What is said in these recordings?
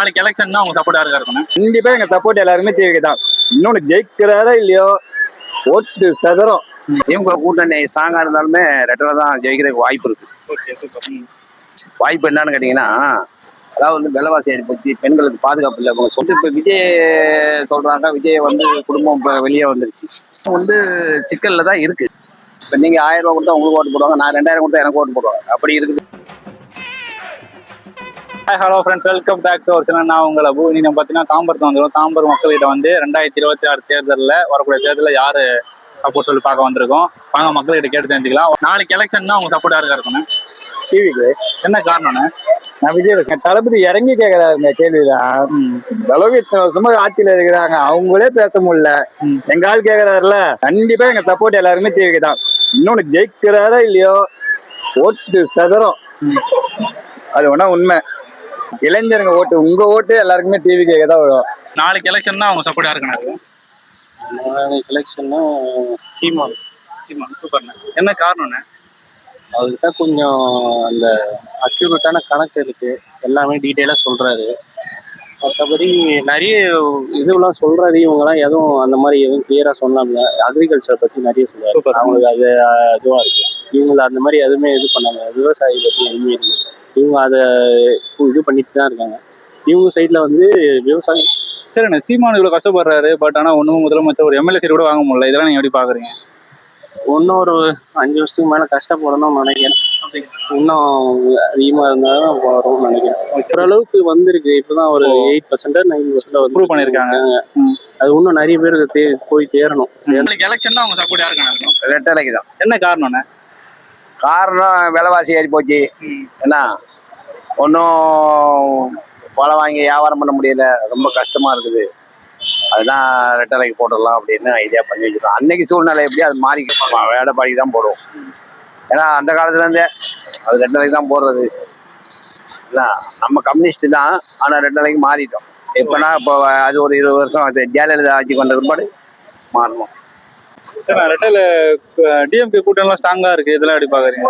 நாளைக்கு எலெக்ஷன் தான் உங்க சப்போர்ட் யாருக்கா இருக்கணும்? கண்டிப்பா எங்க சப்போர்ட் எல்லாருமே டிவிக்கு தான். இன்னொன்னு ஜெயிக்கிறாரா இல்லையோ ஓட்டு சதறம். திமுக கூட்டணி ஸ்ட்ராங்கா இருந்தாலுமே ரெட்டரை தான் ஜெயிக்கிறதுக்கு வாய்ப்பு இருக்கு. Okay super. வாய்ப்பு என்னன்னு கேட்டீங்கன்னா, அதாவது வந்து விலைவாசி ஏறி போச்சு, பெண்களுக்கு பாதுகாப்பு இல்லை. அவங்க சொல்லிட்டு இப்போ விஜய் சொல்றாங்க, விஜய் வந்து குடும்பம் இப்போ வெளியே வந்துருச்சு. வந்து சிக்கல்ல தான் இருக்கு. இப்போ நீங்க 1000 ரூபா கொடுத்தா உங்களுக்கு ஓட்டு போடுவாங்க, நான் 2000 கொடுத்தா எனக்கு ஓட்டு போடுவாங்க, அப்படி இருக்குது. Hello friends, welcome back to our channel. நான் உங்களை அபு. நீ நம்ம பார்த்தீங்கன்னா தாம்பரத்து வந்துடும். தாம்பரம் மக்கள்கிட்ட வந்து 2026 தேர்தலில் வரக்கூடிய தேர்தலில் யாரு சப்போர்ட் சொல்லி பார்க்க வந்திருக்கோம். வாங்க மக்கள்கிட்ட கேட்டு தெரிஞ்சுக்கலாம். நாளைக்கு எலெக்ஷன் தான் உங்க சப்போர்ட் யாருக்கா இருக்கணும்? டிவிக்கு. என்ன காரணம்னு நான் விஜய் தளபதி இறங்கி கேட்கறாருங்க கேள்விதான். அளவுக்கு இத்தனை வருஷமா ஆட்சியில இருக்கிறாங்க, அவங்களே பேச முடியல. எங்க ஆள் கேட்கறாருல, கண்டிப்பா எங்க சப்போர்ட் எல்லாருமே டிவிக்கு தான். இன்னொன்னு ஜெயிக்கிறாரா இல்லையோ ஓட்டு சதறம். அது ஒன்னா உண்மை. இளைஞருங்க ஓட்டு, உங்க ஓட்டு எல்லாருக்குமே டிவி கேட்க தான் வரும். நாளைக்கு எலெக்ஷன் தான் உங்க சப்போர்ட் யாருக்குண்ணா? நாளைக்கு எலெக்ஷன்னா சீமான். சூப்பர்ண்ணா. என்ன காரணம்ண்ணே? அவர்கிட்ட கொஞ்சம் அந்த அக்யூரேட்டான கணக்கு இருக்கு, எல்லாமே டீட்டெயிலாக சொல்றாரு. மற்றபடி நிறைய இதுவெல்லாம் சொல்றாரு. இவங்கெல்லாம் எதுவும் அந்த மாதிரி எதுவும் கிளியரா சொன்னாங்க. அக்ரிகல்ச்சர் பத்தி நிறைய சொல்றாரு. அவங்களுக்கு அது இதுவா இருக்கு. இவங்களை அந்த மாதிரி எதுவுமே இது பண்ணாங்க. விவசாயி பத்தி எதுவுமே இல்லை. இவங்க அதை இது பண்ணிட்டு தான் இருக்காங்க. இவங்க சைட்ல வந்து விவசாயம். சரிண்ணே, சீமான் இவ்வளவு கஷ்டப்படுறாரு, பட் ஆனா ஒன்றும் முதலமைச்சர் ஒரு எம்எல்ஏ சீட் கூட வாங்க முடியல. இதெல்லாம் நீங்க எப்படி பாக்குறீங்க? இன்னும் ஒரு 5 வருஷத்துக்கு மேல கஷ்டப்படணும்னு நினைக்கிறேன். இன்னும் அதிகமா இருந்தாலும் வரும்னு நினைக்கிறேன். ஓரளவுக்கு வந்திருக்கு. இப்பதான் ஒரு 8% 9% ப்ரூவ் பண்ணிருக்காங்க. அது இன்னும் நிறைய பேருக்கு போய் தேரணும். எலெக்ஷன் தான் உங்க சப்போர்ட் யாருக்கா? ரெட்டலைக்கு தான். என்ன காரணம்ண்ணே? காரணம் விலைவாசி ஏறி போச்சு. என்ன ஒன்றும் பழம் வாங்கி வியாபாரம் பண்ண முடியல, ரொம்ப கஷ்டமா இருக்குது. அதுதான் ரெட்டலைக்கு போட்டுடலாம் அப்படின்னு ஐடியா பண்ணி வச்சுருக்கோம். அன்னைக்கு சூழ்நிலை எப்படி அது மாறி வேலைப்பாடிக்கு தான் போடுவோம். ஏன்னா அந்த காலத்துலேருந்தே அது ரெட்டலைக்கு தான் போடுறது. இல்லை நம்ம கம்யூனிஸ்ட் தான், ஆனால் ரெட்டலைக்கு மாறிட்டோம். எப்போனா இப்போ அது ஒரு 20 வருஷம் அது ஜெயலலிதா ஆட்சிக்கு வந்த பிற்பாடு மாறணும். ரெட்டல டிஎம்கே கூட்டம்லாம் ஸ்ட்ராங்கா இருக்கு, இதெல்லாம் எப்படி பாக்குறீங்க?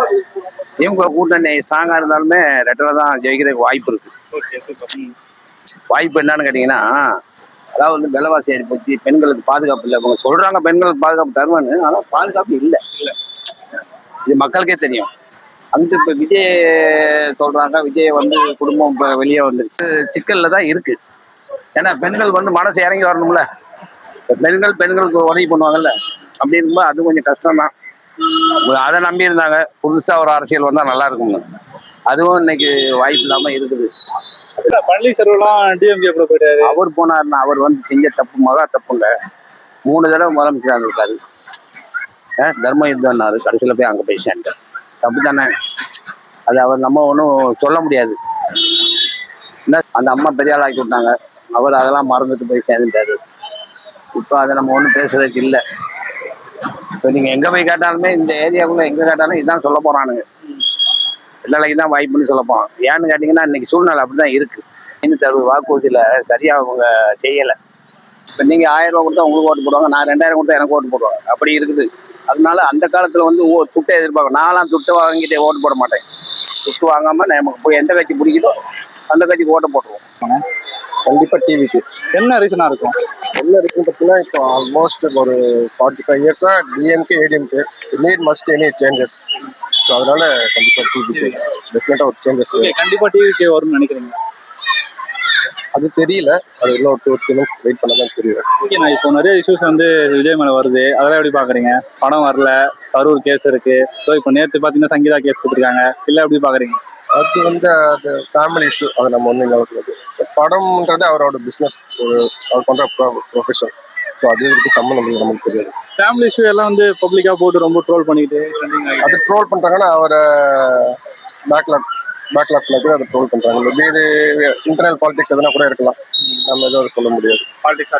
திமுக கூட்டணி ஸ்ட்ராங்கா இருந்தாலுமே ரெட்டலை தான் ஜெயிக்கிறதுக்கு வாய்ப்பு இருக்கு. Okay super. வாய்ப்பு என்னன்னு கேட்டீங்கன்னா, அதாவது வந்து விலைவாசி ஏறி போச்சு, பெண்களுக்கு பாதுகாப்பு இல்லை. அவங்க சொல்றாங்க பெண்களுக்கு பாதுகாப்பு தருவான்னு, ஆனால் பாதுகாப்பு இல்லை. இது மக்களுக்கே தெரியும். அந்த இப்போ விஜய் சொல்றாங்க, விஜய் வந்து குடும்பம் இப்போ வெளியே வந்துருச்சு, சிக்கல்ல தான் இருக்கு. ஏன்னா பெண்கள் வந்து மனசு இறங்கி வரணும்ல. பெண்களுக்கு உதவி பண்ணுவாங்கல்ல, அப்படி இருக்கும்போது அது கொஞ்சம் கஷ்டம்தான். அதை நம்பி இருந்தாங்க. புதுசா ஒரு அரசியல் வந்தா நல்லா இருக்குங்க. அதுவும் இன்னைக்கு வாய்ப்பு இல்லாம இருக்குது. பன்னீர்செல்வம் டிஎம்கே போயிட்டாரு. அவர் போனாருன்னா அவர் வந்து செஞ்ச தப்பு மகா தப்புங்க. 3 தடவை முதலமைச்சராக இருக்காரு. தர்ம யுத்தம்னாரு, கடைசியில் போய் அங்கே போய் சேர்ந்தார். தப்பு தானே அது. அவர் நம்ம ஒன்றும் சொல்ல முடியாது. அந்த அம்மா பெரிய ஆள் ஆக்கி விட்டாங்க, அவர் அதெல்லாம் மறந்துட்டு போய் சேர்ந்துட்டாரு. இப்போ அதை நம்ம ஒன்றும் பேசுறதுக்கு இல்லை. இப்போ நீங்கள் எங்கே போய் கேட்டாலுமே, இந்த ஏரியாவுக்குள்ள எங்கே கேட்டாலும் இதுதான் சொல்ல போகிறானுங்க. இல்லைக்கு தான் வாய்ப்புன்னு சொல்ல போகிறோம். ஏன்னு கேட்டிங்கன்னா இன்னைக்கு சூழ்நிலை அப்படி தான் இருக்குது. 560 வாக்குறுதியில் சரியாக அவங்க செய்யலை. இப்போ நீங்கள் 1000 ரூபா கொடுத்தா உங்களுக்கு ஓட்டு போடுவாங்க, நான் 2000 கொடுத்தா எனக்கு ஓட்டு போடுவாங்க, அப்படி இருக்குது. அதனால அந்த காலத்தில் வந்து துட்டை எதிர்பார்க்கும். நான்லாம் துட்டை வாங்கிட்டு ஓட்டு போட மாட்டேன். துட்டு வாங்காமல் நமக்கு போய் எந்த கட்சி பிடிக்குதோ அந்த கட்சிக்கு ஓட்ட போட்டுருவோம். கண்டிப்பா டிவிக்கு. என்ன ரீசனா இருக்கும்? என்ன ரீசன் பார்த்தீங்கன்னா, இப்போ ஆல்மோஸ்ட் ஒரு 45 இயர்ஸா DMK ADMK need must any changes. So அதனால கண்டிப்பா டிவிக்கு டெஃபினட்டா ஒரு சேஞ்சஸ். கண்டிப்பா டிவிக்கு வரும்னு நினைக்கிறீங்க? அது தெரியல, அது இன்னும் 2-3 months வெயிட் பண்ண தான் தெரியும். ஓகேண்ணா, இப்போ நிறைய இஷ்யூஸ் வந்து விஜய் மேலே வருது, அதெல்லாம் எப்படி பார்க்குறீங்க? படம் வரல, கரூர் கேஸ் இருக்கு. ஸோ இப்போ நேற்று பார்த்தீங்கன்னா சங்கீதா கேஸ் கொடுத்துருக்காங்க, இல்லை எப்படி பார்க்குறீங்க? அது வந்து அது ஃபேமிலி இஷ்யூ, அதை நம்ம ஒன்றும் ஞாபகம். படம்ன்றது அவரோட பிஸ்னஸ், அவர் பண்ணுற ப்ரொஃபஷன். ஸோ அது இதுக்கு சம்மந்தம் இல்லை, நமக்கு தெரியாது. ஃபேமிலி இஷ்யூ எல்லாம் வந்து பப்ளிக்காக போட்டு ரொம்ப ட்ரோல் பண்ணிட்டு அது ட்ரோல் பண்ணுறாங்கன்னா அவரை பேக்லாக் பண்ணி அதை ட்ரோல் பண்ணுறாங்க. மேபி இது இன்டர்னல் பாலிடிக்ஸ் எதனா கூட இருக்கலாம், நம்ம எதுவும் சொல்ல முடியாது. பாலிடிக்ஸ்